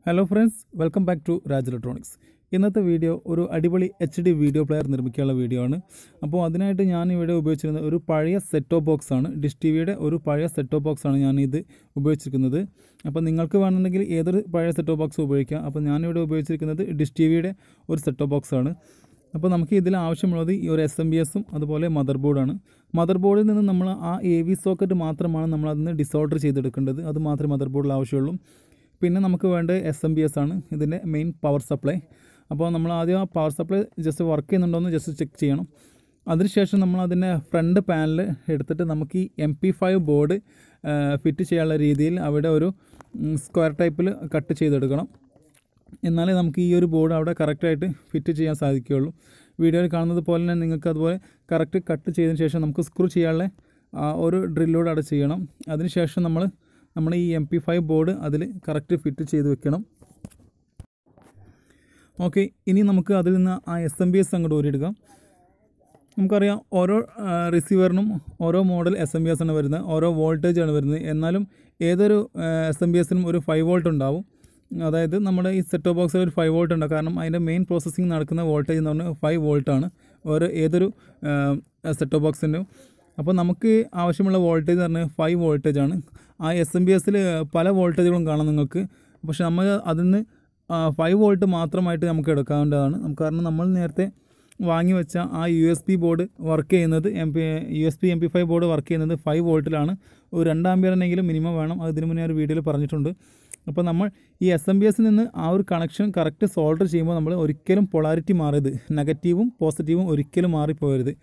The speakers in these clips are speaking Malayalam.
Hello friends, welcome back to Raj electronics. ഇന്നത്തെ വീഡിയോ ഒരു അടിപൊളി HD വീഡിയോ പ്ലെയർ നിർമ്മിക്കാനുള്ള വീഡിയോ ആണ്. അപ്പോൾ അതിനായിട്ട് ഞാൻ ഇവിടെ ഉപയോഗിച്ചിരുന്നത് ഒരു പഴയ സെറ്റ് ഓഫ് ബോക്സ് ആണ്. ഡിഷ് ടിവിയുടെ ഒരു പഴയ സെറ്റ് ഓഫ് ബോക്സ് ആണ് ഞാനിത് ഉപയോഗിച്ചിരിക്കുന്നത്. അപ്പോൾ നിങ്ങൾക്ക് വേണമെങ്കിൽ ഏതൊരു പഴയ സെറ്റ് ഓഫ് ബോക്സ് ഉപയോഗിക്കാം. അപ്പോൾ ഞാനിവിടെ ഉപയോഗിച്ചിരിക്കുന്നത് ഡിഷ് ടിവിയുടെ ഒരു സെറ്റ് ഓഫ് ബോക്സ് ആണ്. അപ്പോൾ നമുക്ക് ഇതിൽ ആവശ്യമുള്ളത് ഈ ഒരു SMBSഉം അതുപോലെ മദർ ബോർഡാണ്. മദർ ബോർഡിൽ നിന്ന് നമ്മൾ ആ AV സോക്കറ്റ് മാത്രമാണ് നമ്മൾ അതിന് ഡിസോൾഡർ ചെയ്തെടുക്കേണ്ടത്. അത് മാത്രമേ മദർ ബോർഡിൽ ആവശ്യമുള്ളൂ. പിന്നെ നമുക്ക് വേണ്ടത് SMBS ആണ്, ഇതിൻ്റെ മെയിൻ പവർ സപ്ലൈ. അപ്പോൾ നമ്മൾ ആദ്യം ആ പവർ സപ്ലൈ ജസ്റ്റ് വർക്ക് ചെയ്യുന്നുണ്ടോ എന്ന് ജസ്റ്റ് ചെക്ക് ചെയ്യണം. അതിനുശേഷം നമ്മൾ അതിൻ്റെ ഫ്രണ്ട് പാനൽ എടുത്തിട്ട് നമുക്ക് ഈ MP5 ബോർഡ് ഫിറ്റ് ചെയ്യാനുള്ള രീതിയിൽ അവിടെ ഒരു സ്ക്വയർ ടൈപ്പിൽ കട്ട് ചെയ്തെടുക്കണം. എന്നാലേ നമുക്ക് ഈ ഒരു ബോർഡ് അവിടെ കറക്റ്റായിട്ട് ഫിറ്റ് ചെയ്യാൻ സാധിക്കുകയുള്ളൂ. വീഡിയോയിൽ കാണുന്നത് പോലെ തന്നെ നിങ്ങൾക്ക് അതുപോലെ കറക്റ്റ് കട്ട് ചെയ്തതിന് ശേഷം നമുക്ക് സ്ക്രൂ ചെയ്യാനുള്ള ഒരു ഡ്രില്ലോട് അവിടെ ചെയ്യണം. അതിനുശേഷം നമ്മൾ ഈ MP5 ബോർഡ് അതിൽ കറക്റ്റ് ഫിറ്റ് ചെയ്ത് വെക്കണം. ഓക്കെ, ഇനി നമുക്ക് അതിൽ നിന്ന് ആ SMBS അങ്ങോട്ട് ഊരിയെടുക്കാം. നമുക്കറിയാം ഓരോ റിസീവറിനും ഓരോ മോഡൽ SMBS ആണ് വരുന്നത്, ഓരോ വോൾട്ടേജ് ആണ് വരുന്നത്. എന്നാലും ഏതൊരു SMBSനും ഒരു 5 വോൾട്ട് ഉണ്ടാവും. അതായത് നമ്മുടെ ഈ സെറ്റ് ഓഫ് ബോക്സിൽ ഒരു 5 വോൾട്ട് ഉണ്ട്. കാരണം അതിൻ്റെ മെയിൻ പ്രോസസ്സിങ് നടക്കുന്ന വോൾട്ടേജ് എന്ന് പറഞ്ഞാൽ 5 വോൾട്ടാണ് ഏതൊരു സെറ്റ് ഓഫ് ബോക്സിൻ്റെയും. അപ്പോൾ നമുക്ക് ആവശ്യമുള്ള വോൾട്ടേജ് എന്ന് പറഞ്ഞാൽ 5 വോൾട്ടേജ് ആണ്. ആ SMBSൽ പല വോൾട്ടേജുകളും കാണാം നിങ്ങൾക്ക്. പക്ഷേ നമ്മൾ അതിന് 5 വോൾട്ട് മാത്രമായിട്ട് നമുക്ക് എടുക്കാവുന്നതാണ്. കാരണം നമ്മൾ നേരത്തെ വാങ്ങി വെച്ച ആ USB ബോർഡ് വർക്ക് ചെയ്യുന്നത് USB MP5 ബോർഡ് വർക്ക് ചെയ്യുന്നത് 5 വോൾട്ടിലാണ്. ഒരു 2 ആമ്പിയറിനെങ്കിലും മിനിമം വേണം. അത് ഇതിനു മുന്നേ ഒരു വീഡിയോയിൽ പറഞ്ഞിട്ടുണ്ട്. അപ്പോൾ നമ്മൾ ഈ SMBSൽ നിന്ന് ആ ഒരു കണക്ഷൻ കറക്റ്റ് സോൾഡർ ചെയ്യുമ്പോൾ നമ്മൾ ഒരിക്കലും പൊളാരിറ്റി മാറരുത്, നെഗറ്റീവും പോസിറ്റീവും ഒരിക്കലും മാറിപ്പോകരുത്.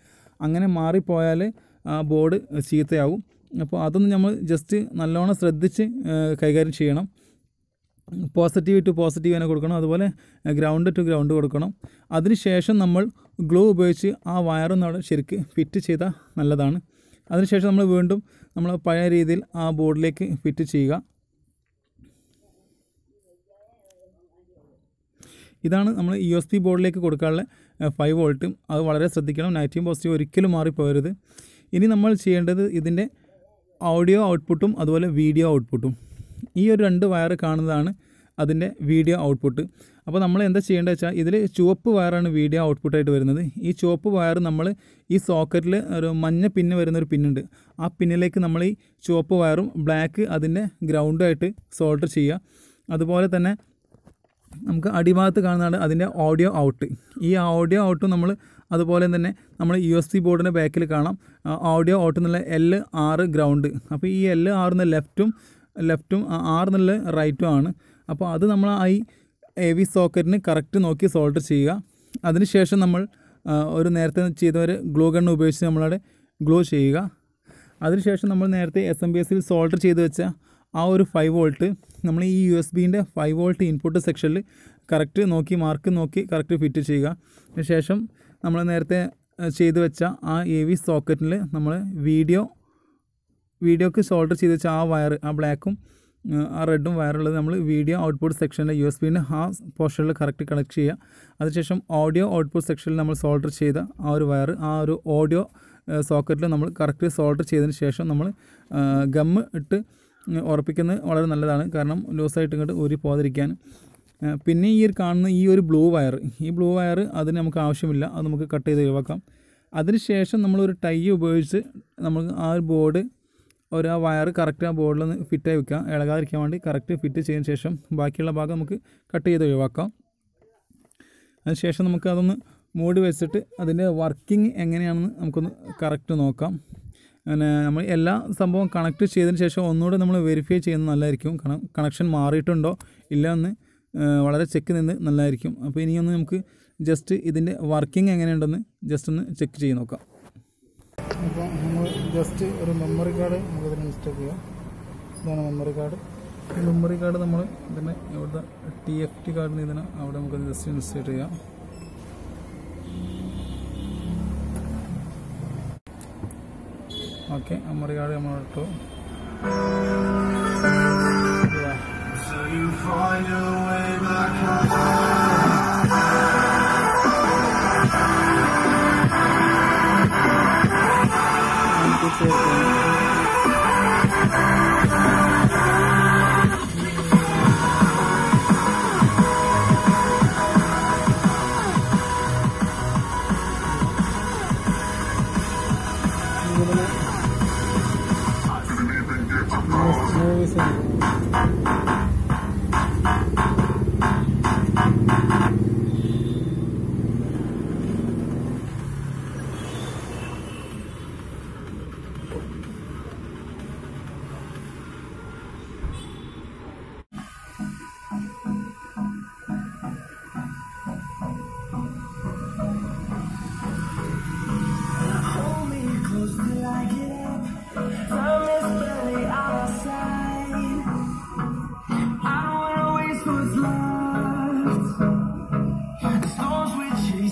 അങ്ങനെ മാറിപ്പോയാൽ ആ ബോർഡ് ചീത്തയാവും. അപ്പോൾ അതൊന്ന് നമ്മൾ ജസ്റ്റ് നല്ലോണം ശ്രദ്ധിച്ച് കൈകാര്യം ചെയ്യണം. പോസിറ്റീവ് ടു പോസിറ്റീവ് തന്നെ കൊടുക്കണം, അതുപോലെ ഗ്രൗണ്ട് ടു ഗ്രൗണ്ട് കൊടുക്കണം. അതിനുശേഷം നമ്മൾ ഗ്ലൂ ഉപയോഗിച്ച് ആ വയറൊന്നും അവിടെ ശരിക്ക് ഫിറ്റ് ചെയ്താൽ നല്ലതാണ്. അതിനുശേഷം നമ്മൾ വീണ്ടും നമ്മൾ പഴയ രീതിയിൽ ആ ബോർഡിലേക്ക് ഫിറ്റ് ചെയ്യുക. ഇതാണ് നമ്മൾ USB ബോർഡിലേക്ക് കൊടുക്കാനുള്ള 5 വോൾട്ട്. അത് വളരെ ശ്രദ്ധിക്കണം, നെഗറ്റീവ് പോസിറ്റീവ് ഒരിക്കലും മാറിപ്പോകരുത്. ഇനി നമ്മൾ ചെയ്യേണ്ടത് ഇതിൻ്റെ ഓഡിയോ ഔട്ട്പുട്ടും അതുപോലെ വീഡിയോ ഔട്ട്പുട്ടും. ഈ ഒരു 2 വയർ കാണുന്നതാണ് അതിൻ്റെ വീഡിയോ ഔട്ട്പുട്ട്. അപ്പോൾ നമ്മൾ എന്താ ചെയ്യേണ്ടത് വെച്ചാൽ ഇതിൽ ചുവപ്പ് വയറാണ് വീഡിയോ ഔട്ട്പുട്ടായിട്ട് വരുന്നത്. ഈ ചുവപ്പ് വയർ നമ്മൾ ഈ സോക്കറ്റിൽ ഒരു മഞ്ഞ പിന്ന് വരുന്നൊരു പിന്നുണ്ട്. ആ പിന്നിലേക്ക് നമ്മൾ ഈ ചുവപ്പ് വയറും ബ്ലാക്ക് അതിൻ്റെ ഗ്രൗണ്ടുമായിട്ട് സോൾഡർ ചെയ്യുക. അതുപോലെ തന്നെ നമുക്ക് അടിഭാഗത്ത് കാണുന്നതാണ് അതിൻ്റെ ഓഡിയോ ഔട്ട്. ഈ ഓഡിയോ ഔട്ട് നമ്മൾ അതുപോലെ തന്നെ നമ്മൾ USB ബോർഡിൻ്റെ ബാക്കിൽ കാണാം ഓഡിയോ ഔട്ട് എന്നുള്ള L6 ഗ്രൗണ്ട്. അപ്പോൾ ഈ L6 എന്ന ലെഫ്റ്റും 6 എന്നുള്ള റൈറ്റും ആണ്. അപ്പോൾ അത് നമ്മൾ ഈ AV സോക്കറ്റിന് കറക്റ്റ് നോക്കി സോൾഡർ ചെയ്യുക. അതിനുശേഷം നമ്മൾ ഒരു നേരത്തെ ചെയ്തവർ ഗ്ലൂ ഗണ്ണ് ഉപയോഗിച്ച് നമ്മളവിടെ ഗ്ലൂ ചെയ്യുക. അതിനുശേഷം നമ്മൾ നേരത്തെ SMBSൽ സോൾഡർ ചെയ്ത് വെച്ച ആ ഒരു 5 വോൾട്ട് നമ്മൾ ഈ USBൻ്റെ 5 വോൾട്ട് ഇൻപുട്ട് സെക്ഷനിൽ കറക്റ്റ് നോക്കി മാർക്ക് നോക്കി കറക്റ്റ് ഫിറ്റ് ചെയ്യുക. അതിനുശേഷം നമ്മൾ നേരത്തെ ചെയ്ത് വെച്ച ആ AV സോക്കറ്റിൽ നമ്മൾ വീഡിയോക്ക് സോൾഡർ ചെയ്ത് വെച്ച ആ വയർ, ആ ബ്ലാക്കും ആ റെഡും വയറുള്ളത് നമ്മൾ വീഡിയോ ഔട്ട്പുട്ട് സെക്ഷനിൽ USBൻ്റെ ആ പോർഷനിൽ കറക്റ്റ് കണക്ട് ചെയ്യുക. അതിനുശേഷം ഓഡിയോ ഔട്ട്പുട്ട് സെക്ഷനിൽ നമ്മൾ സോൾഡർ ചെയ്ത ആ ഒരു വയർ ആ ഒരു ഓഡിയോ സോക്കറ്റിൽ നമ്മൾ കറക്റ്റ് സോൾഡർ ചെയ്തതിന് ശേഷം നമ്മൾ ഗമ്മ് ഇട്ട് ഉറപ്പിക്കുന്നത് വളരെ നല്ലതാണ്. കാരണം ലൂസായിട്ട് ഇങ്ങോട്ട് ഊരി പോകാതിരിക്കാൻ. പിന്നെ ഈ കാണുന്ന ഈ ഒരു ബ്ലൂ വയർ അതിന് നമുക്ക് ആവശ്യമില്ല, അത് നമുക്ക് കട്ട് ചെയ്ത് ഒഴിവാക്കാം. അതിനുശേഷം നമ്മളൊരു ടൈ ഉപയോഗിച്ച് നമുക്ക് ആ ഒരു ബോർഡ് ആ വയർ കറക്റ്റ് ആ ബോർഡിൽ നിന്ന് ഫിറ്റായി വെക്കാം. ഇളകാതിരിക്കാൻ വേണ്ടി കറക്റ്റ് ഫിറ്റ് ചെയ്തതിന് ശേഷം ബാക്കിയുള്ള ഭാഗം നമുക്ക് കട്ട് ചെയ്ത് ഒഴിവാക്കാം. അതിനുശേഷം നമുക്ക് അതൊന്ന് മൂടി വെച്ചിട്ട് അതിൻ്റെ വർക്കിംഗ് എങ്ങനെയാണെന്ന് നമുക്കൊന്ന് കറക്റ്റ് നോക്കാം. പിന്നെ നമ്മൾ എല്ലാ സംഭവം കണക്ട് ചെയ്തതിന് ശേഷം ഒന്നുകൂടെ നമ്മൾ വെരിഫൈ ചെയ്യുന്നത് നല്ലതായിരിക്കും. കണക്ഷൻ മാറിയിട്ടുണ്ടോ ഇല്ല എന്ന് വളരെ ചെക്ക് നിന്ന് നല്ലതായിരിക്കും. അപ്പോൾ ഇനിയൊന്ന് നമുക്ക് ജസ്റ്റ് ഇതിൻ്റെ വർക്കിംഗ് എങ്ങനെയുണ്ടെന്ന് ജസ്റ്റ് ഒന്ന് ചെക്ക് ചെയ്ത് നോക്കാം. അപ്പോൾ നമ്മൾ ജസ്റ്റ് ഒരു മെമ്മറി കാർഡ് നമുക്കിതിന് ഇൻസ്റ്റാൾ ചെയ്യാം. ഇതാണ് മെമ്മറി കാർഡ്. ഈ മെമ്മറി കാർഡ് നമ്മൾ ഇതിനെ ഇവിടുത്തെ TFT കാർഡിന് ഇതിന് അവിടെ നമുക്ക് ജസ്റ്റ് ഇൻസ്റ്റാൾ ചെയ്യാം. ഓക്കെ, മെമ്മറി കാർഡ് നമ്മളിട്ടു.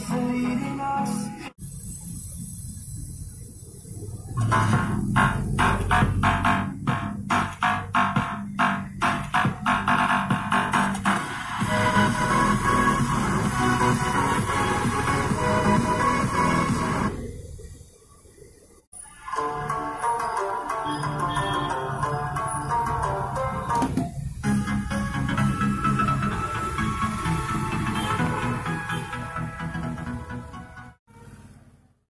سيد